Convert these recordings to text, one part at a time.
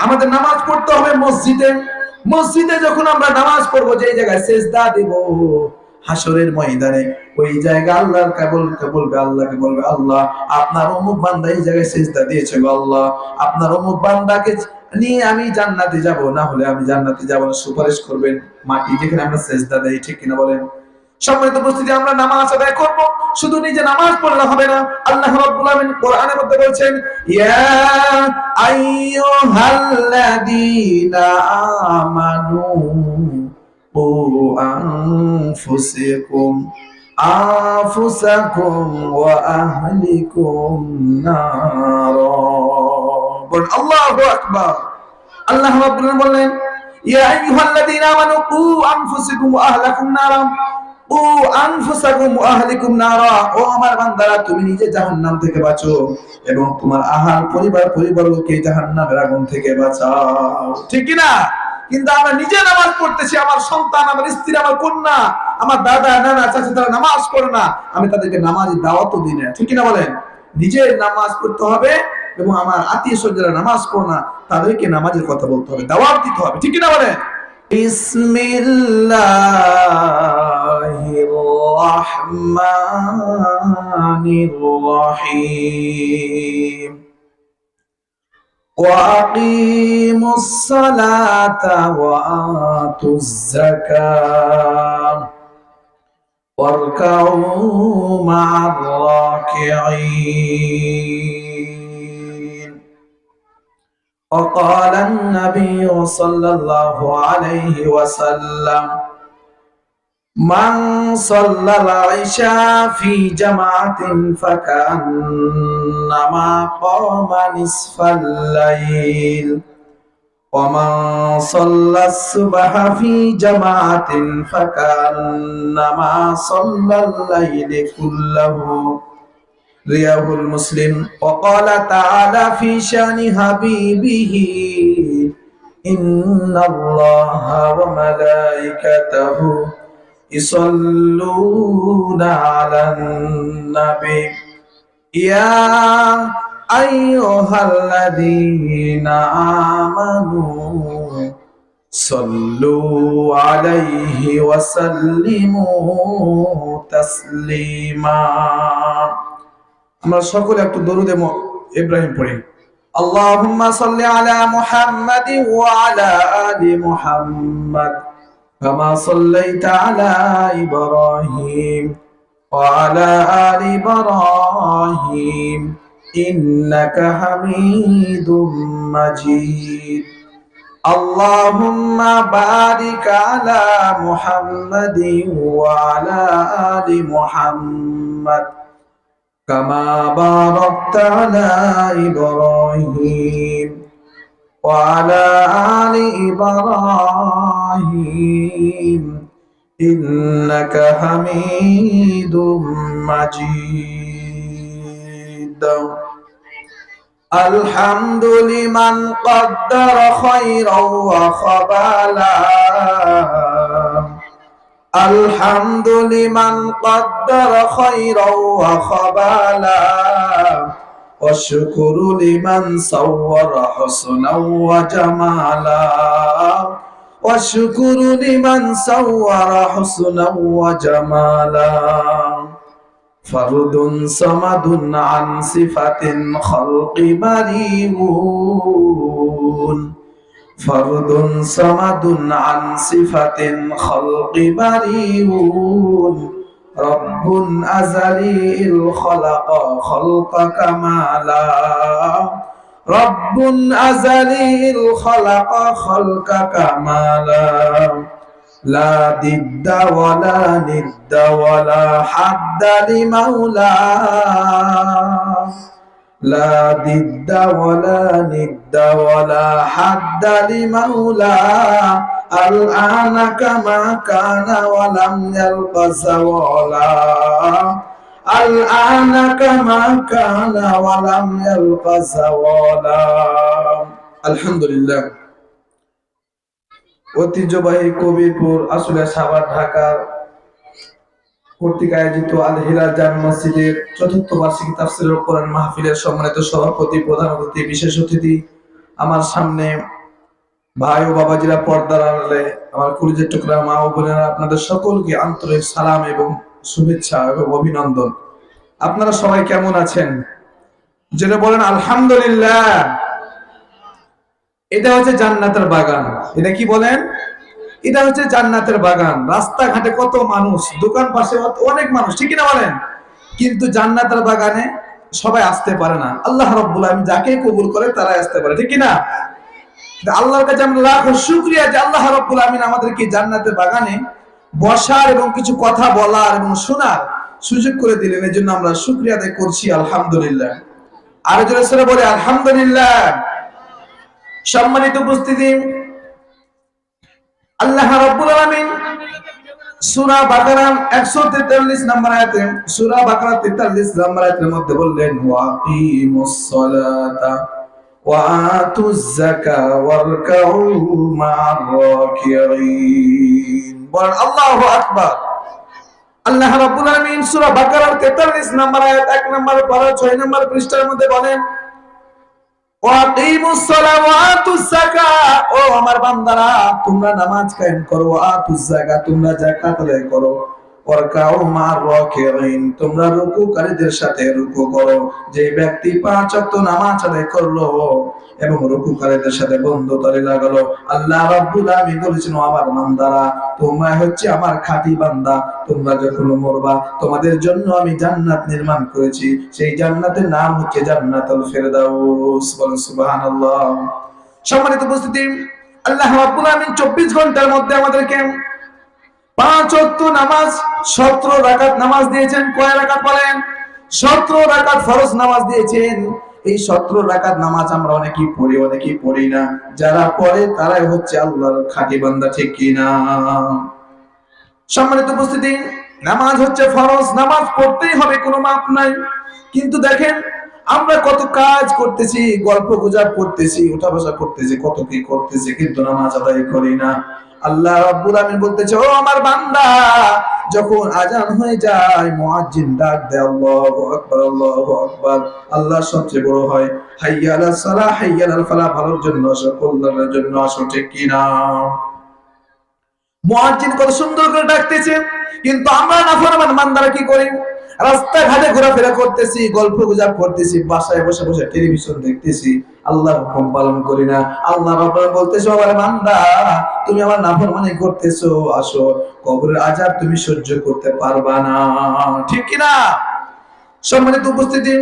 আমাদের নামাজ পড়তে হবে মসজিদে। মসজিদে যখন আমরা নামাজ পড়বো, যে জায়গায় সেজদা দিব হাসরের ময়দানে, ওই জায়গায় আল্লাহকে বলবে, আল্লাহকে বলবে, আল্লাহ আপনার অমুক বান্দা এই জায়গায় সেজদা দিয়েছে গো আল্লাহ, আপনার অমুক বান্দাকে নিয়ে আমি জান্নাতে যাব, না হলে আমি জান্নাতে যাব না, সুপারিশ করবেন মাটি যেখানে আমরা সেজদা দেই, ঠিক কিনা বলেন? সম্মানিত উপস্থিতি, আমরা নামাজ আদায় করব, শুধু নিজে নামাজ পড়লে হবে না। আল্লাহ রাব্বুল আলামিন কোরআনের মধ্যে বলছেন, ইয়া আইয়ুহাল্লাযীনা আমানু কু আনফুসাকুম ওয়া আহলিকুম নারা। বলেন আল্লাহু আকবার। আল্লাহ রাব্বুল আলামিন বললেন, ইয়া আইয়ুহাল্লাযীনা আমানু কু আনফুসাকুম ওয়া আহলিকুম নারা। ও আনফুসাকুম ওয়া আহলিকুম নারা, ও আমার বান্দারা, তুমি নিজে জাহান্নাম থেকে বাঁচো এবং তোমার আহাল পরিবারকে জাহান্নামের আগুন থেকে বাঁচাও, ঠিক কি না? কিন্তু আমরা নিজে নামাজ পড়তেছি, আমার সন্তান, আমার স্ত্রী, আমার কন্যা, আমার দাদা নানা চাচা তারা নামাজ পড়ে না, আমি তাদেরকে নামাজের দাওয়াতও দিই না, ঠিক কি না বলেন? নিজে নামাজ পড়তে হবে এবং আমার আত্মীয় স্বজনরা নামাজ পড়ে না, তাদেরকে নামাজের কথা বলতে হবে, দাওয়াত দিতে হবে, ঠিক কি না বলেন? বিসমিল্লাহির রহমানির রহিম। وأقيموا الصلاة وآتوا الزكاة واركعوا مع الراكعين. وقال النبي صلى الله عليه وسلم من صلى العشاء في جماعة فكأنما قام نصف الليل ومن صلى الصبح في جماعة فكأنما صلى الليل كله. رواه مسلم. وقال تعالى في شأن حبيبه إن الله وملائكته يصلون على النبي يا أيها الذين آمنوا صلوا عليه وسلموا تسليما. আমরা সকলে একটু দরুদে ইব্রাহিম পড়ি। আল্লাহুম্মা সাল্লি আলা মুহাম্মাদিন ওয়া আলা আলি মুহাম্মাদ কামা সাল্লাইতা আলা ইব্রাহিম ওয়া আলা আলি ইব্রাহিম ইন্নাকা হামিদুম মাজিদ। আল্লাহুম্মা বারিক আলা মুহাম্মাদিন ওয়া আলা আলি মুহাম্মাদ كما باركت على إبراهيم وعلى آل إبراهيم إنك حميد مجيد. الحمد لمن قدر خيرا وخبالا الحمد لمن قدر خيرا وخبالا والشكر لمن صور حسنا وجمالا والشكر لمن صور حسنا وجمالا. فرد صمد عن صفة خلق بريء فرد صمد عن صفة خلق بريء رب أزلي الخلق خلق كمالا رب أزلي الخلق خلق كمالا لا ضد ولا ند ولا حد لمولاه لا ضد ولا ند ولا حد لمولاه الآن كما كان ولم يلق زوالا الآن كما كان ولم يلق زوالا. الحمد لله. ঐতিহ্যবাহী কবিরপুর আশুলিয়া সাভার ঢাকা কর্তৃক আয়োজিত আল হিলাল জামে মসজিদের চতুর্থ বার্ষিক তাফসীরুল কোরআন মাহফিলের সম্মানিত সভাপতি, প্রধান অতিথি, বিশেষ অতিথি, আমার সামনে ভাই ও বাবাজিরা, পর্দার আড়ালে আমার কলিজার টুকরা মা ও বোনেরা, আপনাদের সকলকে আন্তরিক সালাম এবং শুভেচ্ছা এবং অভিনন্দন। আপনারা সবাই কেমন আছেন? যেটা বলেন আলহামদুলিল্লাহ। এটা হচ্ছে জান্নাতের বাগান। এটা কি বলেন? এটা হচ্ছে জান্নাতের বাগান। রাস্তাঘাটে কত মানুষ, দোকান পাশে অনেক মানুষ, ঠিক না বলেন? কিন্তু জান্নাতের বাগানে সবাই আসতে পারে না। আল্লাহ রাব্বুল আলামিন যাকে কবুল করে তারাই আসতে পারে, ঠিক না? আল্লাহর কাছে আমরা লাখ শুকরিয়া যে আল্লাহ রাব্বুল আমিন আমাদেরকে জান্নাতের বাগানে বসার এবং কিছু কথা বলার এবং শোনার সুযোগ করে দিলেন। এর জন্য আমরা শুকরিয়া আদায় করছি, আলহামদুলিল্লাহ। আর জোরে সরে বলে আলহামদুলিল্লাহ। সম্মানিত উপস্থিতি, আল্লাহ রাব্বুল আলামিন সূরা বাকারা 143 নম্বর আয়াতে, সূরা বাকারা 43 নম্বর আয়াতের মধ্যে বললেন, ওয়াকিমুস সালাতা وآتوا الزكاة واركعوا مع الراكعين। বলেন আল্লাহু আকবার। আল্লাহ রাব্বুল আলামিন সূরা বাকারার 43 নম্বর আয়াত 1 নম্বর পারা 6 নম্বর পৃষ্ঠার মধ্যে বলেন, ওয়াকিমুস সালাহ ওয়া আতুজ যাকাত, ও আমার বান্দারা তোমরা নামাজ কায়েম করো, ওয়া আতুজ যাকাত তোমরা যাকাত আদায় করো, ওয়ারকাউ মা'র রাকিঈন তোমরা রুকুকারীদের সাথে রুকু করো। যে ব্যক্তি 5 ওয়াক্ত নামাজ আদায় করলো এবং রুকুকারীদের সাথে বন্ধুতারে লাগালো, আল্লাহ রাব্বুল আলামিন বলেছেন, ও আমার বান্দারা তোমরা হচ্ছে আমার খাঁটি বান্দা, তোমরা যখন মরবা তোমাদের জন্য আমি জান্নাত নির্মাণ করেছি, সেই জান্নাতের নাম হচ্ছে জান্নাতুল ফেরদাউস। বলেন সুবহানাল্লাহ। সম্মানিত উপস্থিতি, আল্লাহ রাব্বুল আলামিন 24 ঘন্টার মধ্যে আমাদেরকে 5 ওয়াক্ত নামাজ 17 রাকাত নামাজ দিয়েছেন। কয় রাকাত বলেন? 17 রাকাত ফরজ নামাজ দিয়েছেন। এই 17 রাকাত নামাজ আমরা অনেকেই পড়ি, অনেকেই পড়ি না। যারা পড়ে তারাই হচ্ছে আল্লাহর খাঁটি বান্দা, ঠিক কি না? সম্মানিত উপস্থিতি, নামাজ হচ্ছে ফরজ, নামাজ পড়তেই হবে, কোনো মাপ নাই। কিন্তু দেখেন আমরা কত কাজ করতেছি, গল্প গুজব করতেছি, উঠা বসা করতেছি, কত কি করতেছি, কিন্তু নামাজ আদায় করি না। আল্লাহ রাব্বুল আমিন বলতেছে, ও আমার বান্দা যখন আজান হয়ে যায় মুয়াজ্জিন ডাক দেয় আল্লাহু আকবার, আল্লাহু আকবার, আল্লাহ সবচেয়ে বড় হয়, হাইয়া আলাস সালাহ হাইয়া আলাল ফালাহ, ভালোর জন্য আসো, কল্যাণের জন্য আসো, ঠিক কি না? মুয়াজ্জিন কত সুন্দর করে ডাকতেছে, কিন্তু আমরা নাফরমান বান্দারা কি করি? রাস্তাঘাটে ঘোরাফেরা করতেছি, গল্প গুজব করতেছি, বাসায় বসে বসে টেলিভিশন দেখতেছি, আল্লাহর হুকুম পালন করি না। আল্লাহ রাব্বুল বলতেছে, আমার বান্দা তুমি আমার নাফরমানি করতেছো, আসো, কবরের আযাব তুমি সহ্য করতে পারবা না, ঠিক কি না? সম্মানিত উপস্থিতি,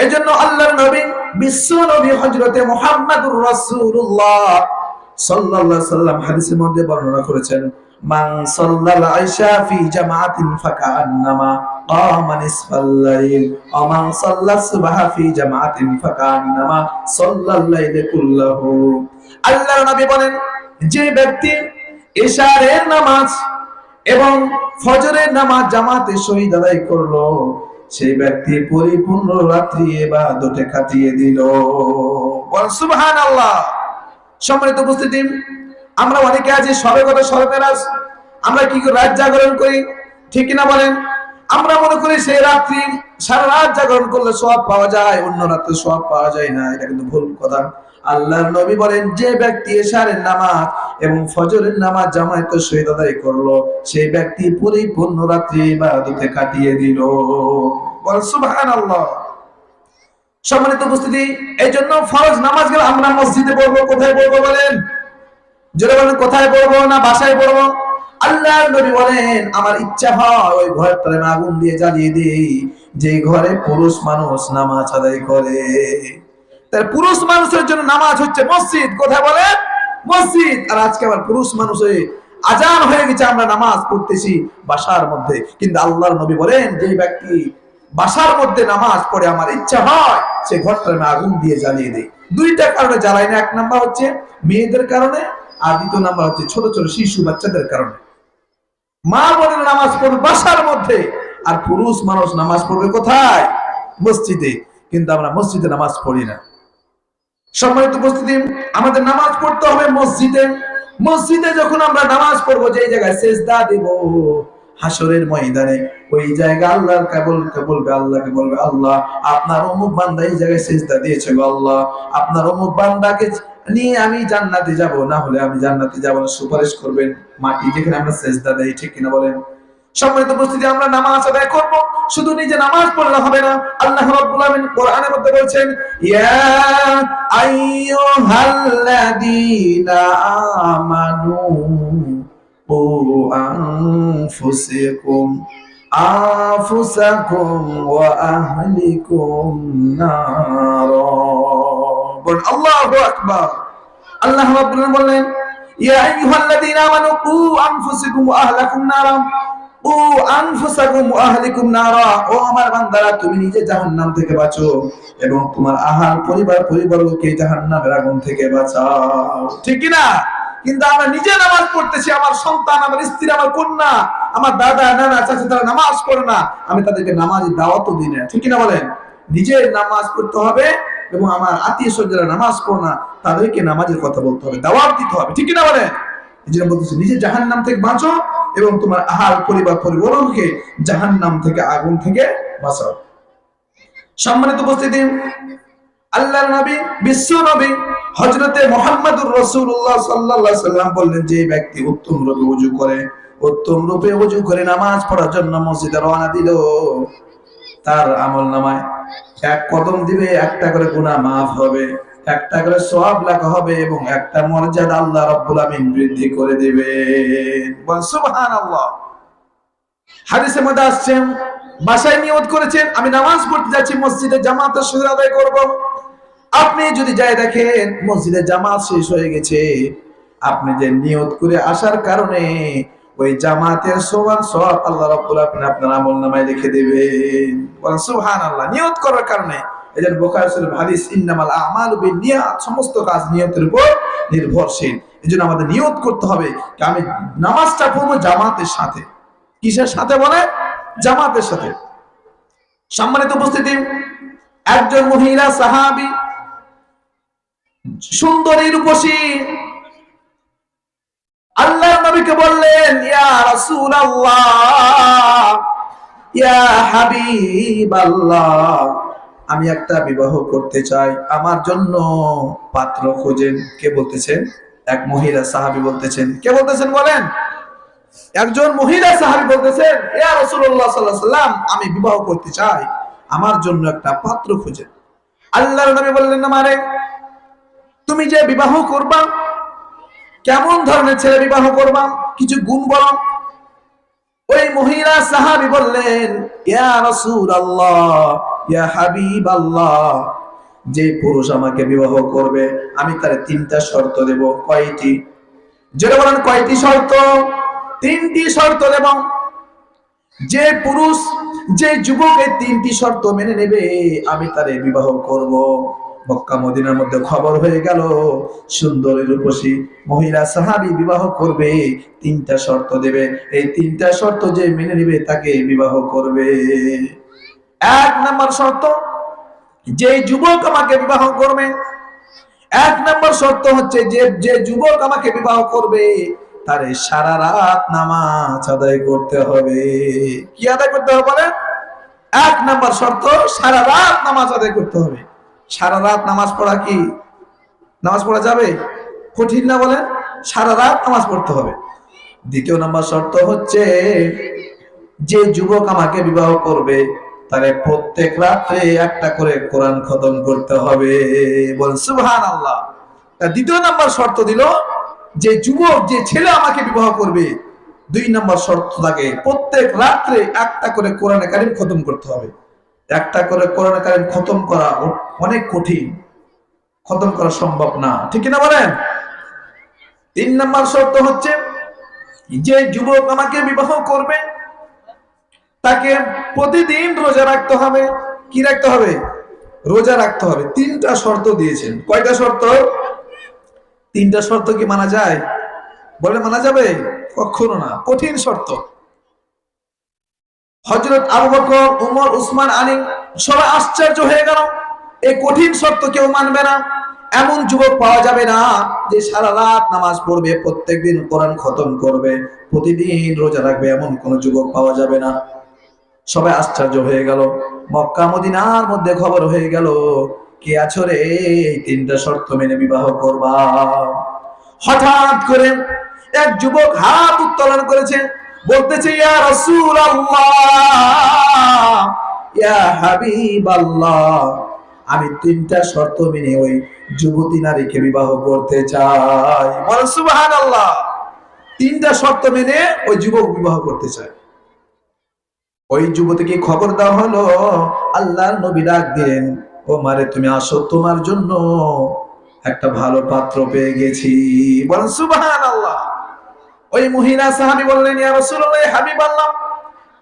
এজন্য আল্লাহর নবী বিশ্ব নবী হযরতে মুহাম্মদুর রাসূলুল্লাহ সাল্লাল্লাহু আলাইহি সাল্লাম হাদিসের মধ্যে বর্ণনা করেছেন, মান সাল্লাল আইশা ফি জামাআতিন ফাকান্নামা কামা নিসফাল লাইল ওয়া মান সাল্লাস সুবহা ফি জামাআতিন ফাকান্নামা সাল্লাল লাইল কুল্লাহু। আল্লাহর নবী বলেন, যে ব্যক্তি ইশারের নামাজ এবং ফজরের নামাজ জামাতে সহিত আদায় করলো, সেই ব্যক্তি পরিপূর্ণ রাত্রি ইবাদতে কাটিয়ে দিল। বল সুবহানাল্লাহ। সম্মানিত উপস্থিতি, আমরা অনেকে আছি সবে কথা সবে মেরাজ, আমরা কি করে রাত জাগরণ করি, ঠিক না বলেন? আমরা মনে করি সেই রাত্রি সারা রাত জাগরণ করলে সওয়াব পাওয়া যায়, অন্য রাতে সওয়াব পাওয়া যায় না। এটা কিন্তু ভুল কথা। আল্লাহর নবী বলেন, যে ব্যক্তি ইশারের নামাজ এবং ফজরের নামাজ জামাতে সহিত আদায় করলো, সেই ব্যক্তি পরিপূর্ণ রাত্রি ইবাদতে কাটিয়ে দিল। বল সুবহানাল্লাহ। সম্মানিত উপস্থিতি, এই জন্য ফরজ নামাজ গুলো আমরা মসজিদে পড়বো, কোথায় পড়বো বলেন? জোরে বলেন, কোথায় পড়বো? না বাসায় পড়বো? আল্লাহর নবী বলেন, আমার ইচ্ছা হয় ওই ঘরটারে আগুন দিয়ে জ্বালিয়ে দেই, যে ঘরে পুরুষ মানুষ নামাজ আদায় করে। তার পুরুষ মানুষের জন্য নামাজ হচ্ছে মসজিদ। কোথায় বলেন? মসজিদ। আর আজকে আবার পুরুষ মানুষ হয়ে আজান হয়ে গেছে, আমরা নামাজ পড়তেছি বাসার মধ্যে। কিন্তু আল্লাহর নবী বলেন, যে ব্যক্তি বাসার মধ্যে নামাজ পড়ে আমার ইচ্ছা হয় সে ঘরটা আমি আগুন দিয়ে জ্বালিয়ে দেই। দুইটা কারণে জ্বালাই না। এক নাম্বার হচ্ছে মেয়েদের কারণে, আর দ্বিতীয় নাম্বার হচ্ছে ছোট ছোট শিশু বাচ্চাদের কারণে। মা বোনের নামাজ পড়বে বাসার মধ্যে, আর পুরুষ মানুষ নামাজ পড়বে কোথায়? মসজিদে। কিন্তু আমরা মসজিদে নামাজ পড়ি না। সম্মানিত উপস্থিতি, আমাদের নামাজ পড়তে হবে মসজিদে। মসজিদে যখন আমরা নামাজ পড়বো, যে জায়গায় সেজদা দিব হাসরের ময়দানে, ওই জায়গা আল্লাহকে বলবে, আল্লাহকে বলবে, আল্লাহ আপনার অমুক বান্দা এই জায়গায় সেজদা দিয়েছে গো, আল্লাহ আপনার অমুক বান্দাকে নিয়ে আমি জান্নাতে যাব, না হলে আমি জান্নাতে যাব না, সুপারিশ করবেন মাটি যেখানে আমরা সেজদা দেই, ঠিক কিনা বলেন? সম্মানিত উপস্থিতি, আমরা নামাজ আদায় করব, শুধু নিজে নামাজ পড়লে হবে না। আল্লাহ রাব্বুল আলামিন কোরআনের মধ্যে বলছেন, ইয়া আইয়ুহাল্লাযীনা আমানু কু আনফুসাকুম ওয়া আহলিকুম নারা। বল আল্লাহু আকবার। আল্লাহ রাব্বুল আলামিন বললেন, ইয়া আইয়ুহাল্লাযীনা আমানু কু আনফুসাকুম ওয়া আহলিকুম নারা, ও আনফুসাকুম ওয়া আহলিকুম নারা, ও আমার বান্দারা তুমি নিজে জাহান্নাম থেকে বাঁচো এবং তোমার আহাল পরিবারকে জাহান্নামের আগুন থেকে বাঁচাও, ঠিক কি না? কিন্তু আমরা নিজে নামাজ পড়তেছি, আমার সন্তান, আমার স্ত্রী, আমার কন্যা, আমার দাদা নানা চাচা তারা নামাজ পড়ে না, আমি তাদেরকে নামাজের দাওয়াতও দিই না, ঠিক কি না বলেন? নিজে নামাজ পড়তে হবে এবং আমার আত্মীয় স্বজনরা নামাজ পড়ে না তাদেরকে নামাজের কথা বলতে হবে, দাওয়াত দিতে হবে, ঠিক কি না বলেন? এই জন্য বলতেছি নিজে জাহান্নাম থেকে বাঁচো এবং তোমার আহাল পরিবারকে জাহান্নাম থেকে আগুন থেকে বাঁচাও। সম্মানিত উপস্থিতি, আল্লাহর নবী, বিশ্ব নবী হযরতে মুহাম্মদুর রাসূলুল্লাহ সাল্লাল্লাহু আলাইহি সাল্লাম বললেন, যে ব্যক্তি উত্তম রূপে ওযু করে নামাজ পড়ার জন্য মসজিদে রওনা দিল, তার আমলনামায় এক কদম দিবে একটা করে গুনাহ মাফ হবে, একটা করে সওয়াব লেখা হবে এবং একটা মর্যাদা আল্লাহ রাব্বুল আমিন বৃদ্ধি করে দিবেন। বল সুবহানাল্লাহ। হাদিসে মধ্যে আসছে, বাসায় নিয়ত করেছেন আমি নামাজ পড়তে যাচ্ছি, মসজিদে জামাতের সাথে আদায় করব। আপনি যদি যাই দেখেন মসজিদে জামাত শেষ হয়ে গেছে, আপনি যে নিয়ত করে আসার কারণে ওই জামাতের সমান সওয়াব আল্লাহ রাব্বুল আমিন আপনার আমলনামায় লিখে দিবেন। বলেন সুবহানাল্লাহ। নিয়ত করার কারণে, এজন্য বুখারী শরীফ হাদিস, ইন্নামাল আমালু বিন্নিয়াত, সমস্ত কাজ নিয়তের উপর নির্ভরশীল। এজন্য আমাদের নিয়ত করতে হবে যে আমি নামাজটা পড়ব জামাতের সাথে। কিসের সাথে বলে? জামাতের সাথে। সম্মানিত উপস্থিতি, একজন মহিলা সাহাবী, সুন্দরী রূপসী, আল্লাহর নবীকে বললেন, ইয়া রাসূলুল্লাহ, ইয়া হাবিবাল্লাহ, আমি একটা বিবাহ করতে চাই, আমার জন্য পাত্র খোঁজেন। কে বলতেছেন? এক মহিলা সাহাবী বলতেছেন। কে বলতেছেন বলেন? একজন মহিলা সাহাবী বলতেছেন, ইয়া রাসূলুল্লাহ সাল্লাল্লাহু আলাইহি ওয়াসাল্লাম, আমি বিবাহ করতে চাই, আমার জন্য একটা পাত্র খোঁজেন। আল্লাহর নবী বললেন, আমারে তুমি যে বিবাহ করবা, কেমন ধরনের ছেলে বিবাহ করবা, কিছু গুণ বলো। ওই মহিলা সাহাবী বললেন, ইয়া রাসূলুল্লাহ, ইয়া হাবিবাল্লাহ, যে পুরুষ আমাকে বিবাহ করবে আমি তারে তিনটা শর্ত দেব। কয়টি? যেটা বলেন কয়টি শর্ত? তিনটি শর্ত দেব। যে পুরুষ, যে যুবক এই তিনটি শর্ত মেনে নেবে আমি তারে বিবাহ করব। মক্কা মদিনার মধ্যে খবর হয়ে গেল, সুন্দরী রূপসী মহিলা সাহাবী বিবাহ করবে, তিনটা শর্ত দেবে, এই তিনটা শর্ত যে মেনে নেবে তাকে বিবাহ করবে। এক নম্বর শর্ত, যে যুবক আমাকে বিবাহ করবে, এক নম্বর শর্ত হচ্ছে যে যুবক আমাকে বিবাহ করবে তারে সারা রাত নামাজ আদায় করতে হবে। কি আদায় করতে হবে বলেন? এক নম্বর শর্ত, সারা রাত নামাজ আদায় করতে হবে। সারা রাত নামাজ পড়া কি নামাজ পড়া যাবে? কঠিন না বলেন? সারা রাত নামাজ পড়তে হবে। দ্বিতীয় নম্বর শর্ত হচ্ছে, যে যুবক আমাকে বিবাহ করবে তারে প্রত্যেক রাতে একটা করে কোরআন খতম করতে হবে। বলেন সুবহানাল্লাহ। দ্বিতীয় নম্বর শর্ত দিল, যে যুবক, যে ছেলে আমাকে বিবাহ করবে, দুই নম্বর শর্ত থাকে প্রত্যেক রাত্রে একটা করে কোরআনে কারীম খতম করতে হবে। একটা করে কোরআনে কারীম খতম করা অনেক কঠিন, খতম করা সম্ভব না, ঠিক না বলেন? তিন নম্বর শর্ত হচ্ছে, যে যুবক আমাকে বিবাহ করবে তাকে প্রতিদিন রোজা রাখতে হবে। কি রাখতে হবে? রোজা রাখতে হবে। তিনটা শর্ত দিয়েছেন। কয়টা শর্ত? তিনটা শর্ত কি মানা যায়? বলে মানা যাবে? কখনো না, কঠিন শর্ত। হযরত আবু বকর, উমর, উসমান, আলী সবাই আশ্চর্য হয়ে গেল, এই কঠিন শর্ত কেউ মানবে না। এমন যুবক পাওয়া যাবে না যে সারা রাত নামাজ পড়বে, প্রত্যেকদিন কোরআন খতম করবে, প্রতিদিন রোজা রাখবে, এমন কোন যুবক পাওয়া যাবে না। সবাই আশ্চর্য হয়ে গেল। মক্কা মদিনার মধ্যে খবর হয়ে গেল, কে আছো রে এই তিনটা শর্ত মেনে বিবাহ করবা? হঠাৎ করে এক যুবক হাত উত্তোলন করেছে, বলতেছে ইয়া রাসূলুল্লাহ, ইয়া হাবিবাল্লাহ, আমি তিনটা শর্ত মেনে ওই যুবতী নারীকে বিবাহ করতে চাই। বলেন সুবহানাল্লাহ। তিনটা শর্ত মেনে ওই যুবক বিবাহ করতে চায়। ওই যুবতীকে খবর দেওয়া হলো, আল্লাহর নবী ডাক দিলেন, ও মারে তুমি আসো, তোমার জন্য একটা ভালো পাত্র পেয়ে গেছি। বলেন সুবহানাল্লাহ। ওই মহিলা সাহাবী বললেন, ইয়া রাসূলুল্লাহ, হাবিবাল্লাহ,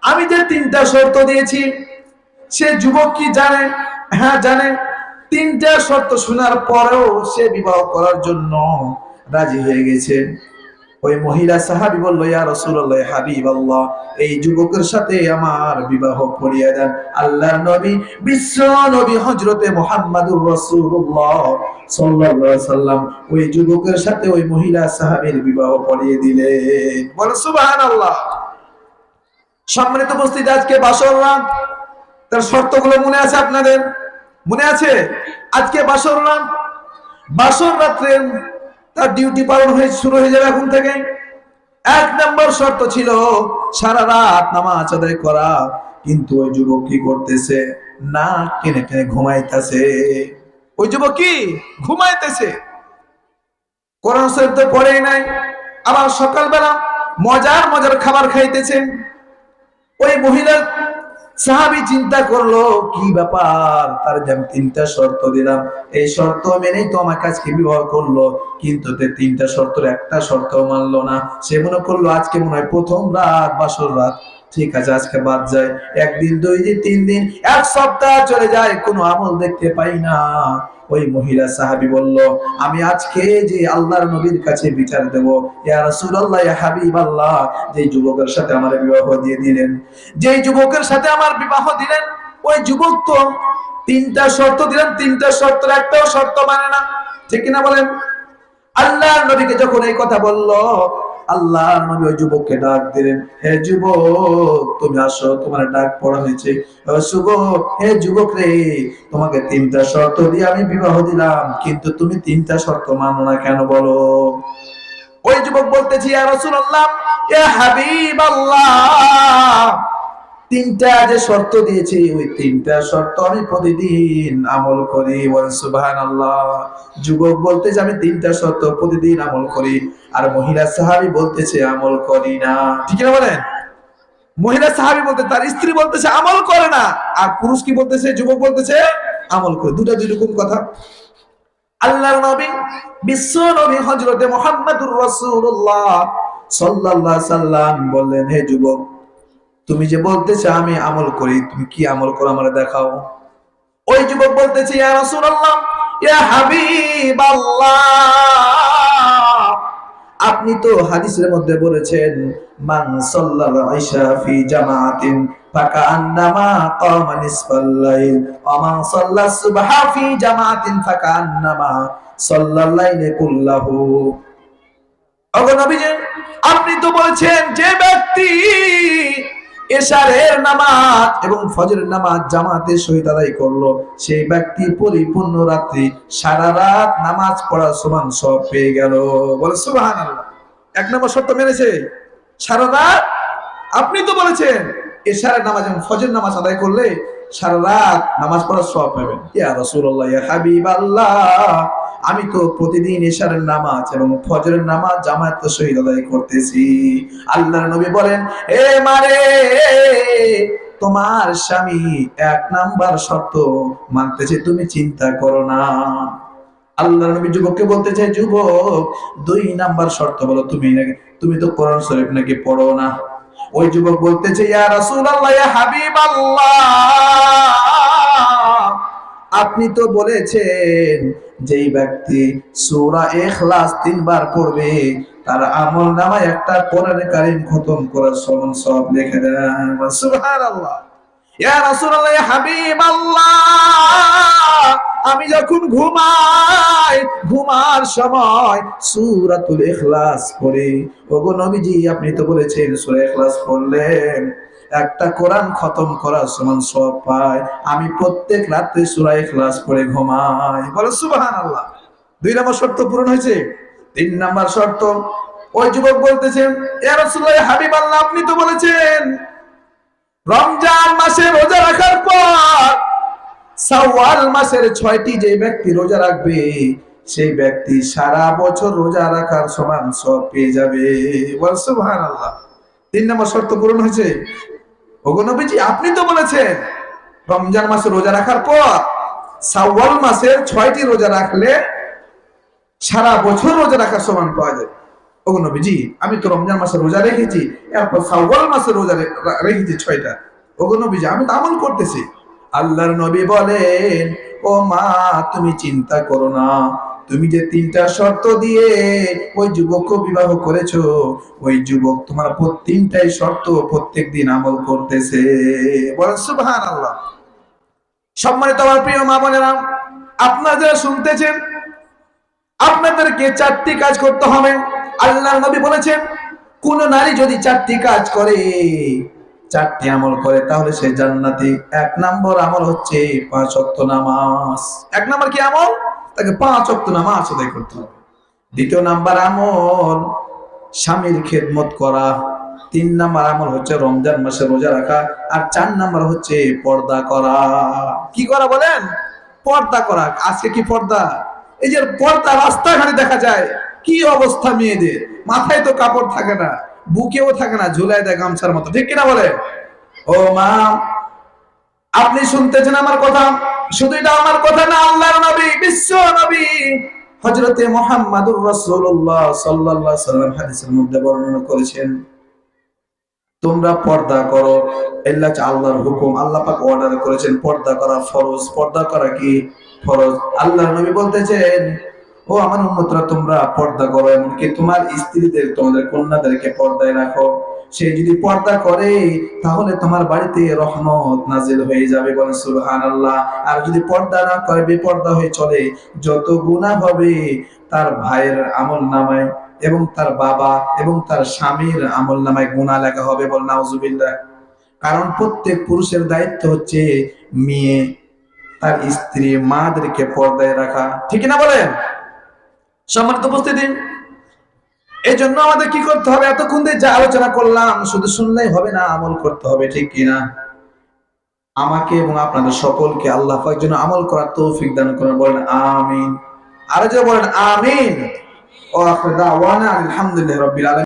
আমি যে তিনটা শর্ত দিয়েছি সে যুবক কি জানে? হ্যাঁ জানে। তিনটা শর্ত শোনার পরেও সে বিবাহ করার জন্য রাজি হয়ে গেছে। ওই মহিলা সাহাবী বলল, ইয়া রাসূলুল্লাহ, হাবিবাল্লাহ, এই যুবকের সাথে আমার বিবাহ পড়িয়ে দেন। আল্লাহর নবী, বিশ্ব নবী হযরতে মুহাম্মদুর রাসূলুল্লাহ সাল্লাল্লাহু আলাইহি সাল্লাম ওই যুবকের সাথে ওই মহিলা সাহাবীর বিবাহ পড়িয়ে দিলেন। বলেন সুবহানাল্লাহ। সম্মানিত উপস্থিতি, আজকে বাসর রাত, তার শর্তগুলো মনে আছে আপনাদের? মনে আছে? আজকে বাসর রাত, বাসর রাত্রে তার ডিউটি পালন হয়ে শুরু হয়ে যাবে এখন থেকে। এক নম্বর শর্ত ছিল সারা রাত নামাজ আদায় করা, কিন্তু ওই যুবক কি করতেছে? না টেনে টেনে ঘুমাইতেছে। ওই যুবক কি ঘুমাইতেছে? কোরআন শরীফ তো পড়েই নাই, আবার সকালবেলা মজার মজার খাবার খাইতেছেন। ওই মহিলা সাহাবী চিন্তা করলো, কি ব্যাপার, তার যে আমি তিনটা শর্ত দিলাম, এই শর্ত মেনেই তো আমার কাছে বিবাহ করলো, কিন্তু তিনটা শর্তের একটা শর্ত মানলো না। সে মনে করলো আজকে মনে হয় প্রথম রাত, বাসর রাত, ঠিক আছে আজকে বাদ যায়। একদিন, দুই দিন, তিন দিন, এক সপ্তাহ চলে যায়, কোনো আমল দেখতে পাই না। ওই মহিলা সাহাবী বলল, আমি আজকে যে আল্লাহর নবীর কাছে বিচার দেব, ইয়া রাসূলুল্লাহ, ইয়া হাবিবাল্লাহ, যে যুবকের সাথে আমার বিবাহ দিয়ে দিলেন, যে যুবকের সাথে আমার বিবাহ দিলেন, ওই যুবক তো তিনটা শর্ত দিলেন, তিনটা শর্তের একটাও শর্ত মানে না। ঠিক কিনা বলেন? আল্লাহর নবীকে যখন এই কথা বলল, আল্লাহর নবী ওই যুবককে ডাক দিলেন, হে যুবক, তুমি আসো, তোমার ডাক পড়া হয়েছে। যুবক, হে যুবক রে, তোমাকে তিনটা শর্ত দিয়ে আমি বিবাহ দিলাম, কিন্তু তুমি তিনটা শর্ত মানো না কেন বলো? ওই যুবক বলতেছি, ইয়া রাসূলুল্লাহ, ইয়া হাবিবাল্লাহ, তিনটা যে শর্ত দিয়েছি ওই তিনটা শর্ত আমি প্রতিদিন আমল করি। সুবহানাল্লাহ। যুবক বলতেছে আমি তিনটা শর্ত প্রতিদিন আমল করি, আর মহিলা সাহাবী বলতেছে আমল করি না। ঠিক না বলেন? মহিলা সাহাবী বলতে, তার স্ত্রী বলতেছে আমল করে না, আর পুরুষ কি বলতেছে? যুবক বলতেছে আমল করে। দুটো দুই রকম কথা। আল্লাহর নবী, বিশ্ব নবী হযরতে মুহাম্মদুর রাসূলুল্লাহ সাল্লাল্লাহু আলাইহি সাল্লাম বললেন, হে যুবক, তুমি যে বলতেছো আমি আমল করি, তুমি কি আমল করো আমারে দেখাও। ওই যুবক বলতেছে, ইয়া রাসূলুল্লাহ, ইয়া হাবিবাল্লাহ, আপনি তো হাদিসের মধ্যে বলেছেন, মান সাল্লাল ইশা ফি জামাআতিন ফাকান্নামা কামা নিসফাল লাইল ওয়া মান সাল্লাস সুবহা ফি জামাআতিন ফাকান্নামা সাল্লাল লাইলা কুল্লাহু। ওগো নবীজি, আপনি তো বলেছেন যে ব্যক্তি এশারের নামাজ এবং ফজরের নামাজ জামাতের সহিত আদায় করলো, সেই ব্যক্তি পরিপূর্ণ রাত্রি সারা রাত নামাজ পড়ার সমান সওয়াব পেয়ে গেল। বলে সুবহানাল্লাহ। এক নম্বর শর্ত মেনেছে, সারা রাত। আপনি তো বলেছেন এশারের নামাজ এবং ফজরের নামাজ আদায় করলে সারা রাত নামাজ পড়ার সওয়াব পাবেন। ইয়া রাসূলুল্লাহ, ইয়া হাবিবাল্লাহ, আমি তো প্রতিদিন এশারের নামাজ এবং ফজরের নামাজ জামাতের সহিত আদায় করতেছি। আল্লাহর নবী বলেন, এ মারে, তোমার স্বামী এক নাম্বার শর্ত মানতেছে, তুমি চিন্তা করো না। আল্লাহর নবী যুবককে বলতে চাই, যুবক, দুই নাম্বার শর্ত বলো, তুমি তো কোরআন শরীফ নাকি পড়ো না। ওই যুবক বলতেছে, ইয়া রাসূলুল্লাহ, ইয়া হাবিবাল্লাহ, আপনি তো বলেছেন যেই ব্যক্তি সূরা ইখলাস 3 বার পড়বে তার আমলনামায় একটা কোরআন কারীম খতম করার সমান সওয়াব লিখে দেন। সুবহানাল্লাহ। ইয়া রাসূলুল্লাহ, ইয়া হাবিবাল্লাহ, আমি যখন ঘুমাই, ঘুমার সময় সূরাতুল ইখলাস পড়ি। ওগো নবীজি, আপনি তো বলেছেন সূরা ইখলাস পড়লেন একটা কোরআন খতম করার সমান সওয়াব পায়। আমি প্রত্যেক রাতে সূরা ইখলাস পড়ে ঘুমাই। বলো সুবহানাল্লাহ। 2 নম্বর শর্ত পূরণ হয়েছে। 3 নম্বর শর্ত, ওই যুবক বলতেছেন, ইয়া রাসূলুল্লাহ, ইয়া হাবিবাল্লাহ, আপনি তো বলেছেন রমজান মাসে রোজা রাখার পর শাওয়াল মাসের 6টি যে ব্যক্তি রোজা রাখবে সেই ব্যক্তি সারা বছর রোজা রাখার সমান সওয়াব পেয়ে যাবে। বল সুবহানাল্লাহ। 3 নম্বর শর্ত পূরণ হয়েছে। ওগো নবীজি, আপনি তো বলেছেন রমজান মাসে রোজা রাখার পর শাওয়াল মাসের 6টি রোজা রাখলে সারা বছর রোজা রাখার সমান পাওয়া যায়। ওগো নবীজি, আমি তো রমজান মাসে রোজা রেখেছি, এরপর শাওয়াল মাসে রোজা রেখেছি 6টা। ওগো নবীজি, আমি তো আমল করতেছি। আল্লাহর নবী বলেন, ও মা, তুমি চিন্তা করো না, তুমি যে 3টা শর্ত দিয়ে ওই যুবককে বিবাহ করেছো, ওই যুবক তোমার 3টাই শর্ত প্রত্যেকদিন আমল করতেছে। বলেন সুবহানাল্লাহ। সম্মানিত আমার প্রিয় মা বোনেরা, আপনারা যারা শুনতেছেন, আপনাদেরকে 4টি কাজ করতে হবে। আল্লাহর নবী বলেছেন, কোন নারী যদি 4টি কাজ করে, 4টি আমল করে, তাহলে সে জান্নাতি। 1 নম্বর আমল হচ্ছে 5 ওয়াক্ত নামাজ। 1 নম্বর কি আমল? তাকে 5 ওয়াক্ত নামাজ আদায় করতে হবে। 2 নম্বর আমল স্বামীর খেদমত করা। 3 নম্বর আমল হচ্ছে রমজান মাসে রোজা রাখা। আর 4 নম্বর হচ্ছে পর্দা করা। কি করা বলেন? পর্দা করা। আজকে কি পর্দা? এই যে পর্দা রাস্তাঘাটে দেখা যায়, কি অবস্থা মেয়েদের, মাথায় তো কাপড় থাকে না, বুকেও থাকে না, ঝুলাই দেয় গামছার মতো, ঠিক কিনা বলে? ও মা, আপনি শুনতেছেন আমার কথা? শুধু এটা আমার কথা না, আল্লাহর নবী, বিশ্ব নবী হযরতে মুহাম্মদুর রাসূলুল্লাহ সাল্লাল্লাহু আলাইহি ওয়াসাল্লাম হাদিসের মধ্যে বর্ণনা করেছেন, তোমরা পর্দা করো। এটা হচ্ছে আল্লাহর হুকুম। আল্লাহ পাক অর্ডার করেছেন পর্দা করা ফরজ। পর্দা করা কি? ফরজ। আল্লাহর নবী বলতেছেন, ও আমার উম্মতরা, তোমরা পর্দা করো, এমনকি তোমার স্ত্রীদের, তোমাদের কন্যাদেরকে পর্দায় রাখো। সে যদি পর্দা করে তাহলে তোমার বাড়িতে রহমত নাজিল হয়ে যাবে। বলেন সুবহানাল্লাহ। আর যদি পর্দা না করে, বেপর্দা হয়ে চলে, যত গুনাহ হবে তার ভাইয়ের আমলনামায় এবং তার বাবা এবং তার স্বামীর আমলনামায় গুনাহ লেখা হবে। বল নাউজুবিল্লাহ। কারণ প্রত্যেক পুরুষের দায়িত্ব হচ্ছে মেয়ে, তার স্ত্রী, মাদেরকে পর্দায় রাখা, ঠিক না বলেন? সম্মানিত উপস্থিতি, এই জন্য আমাদের কি করতে হবে? এতক্ষণ ধরে যা আলোচনা করলাম শুধু শুনলেই হবে না, আমল করতে হবে, ঠিক কিনা? আমাকে এবং আপনাদের সকলকে আল্লাহ পাক যেন আমল করার তৌফিক দান করেন। বলেন আমিন। আর যে বলেন আমিন। ও আখির দাওয়ানা আলহামদুলিল্লাহি রাব্বিল আলামিন।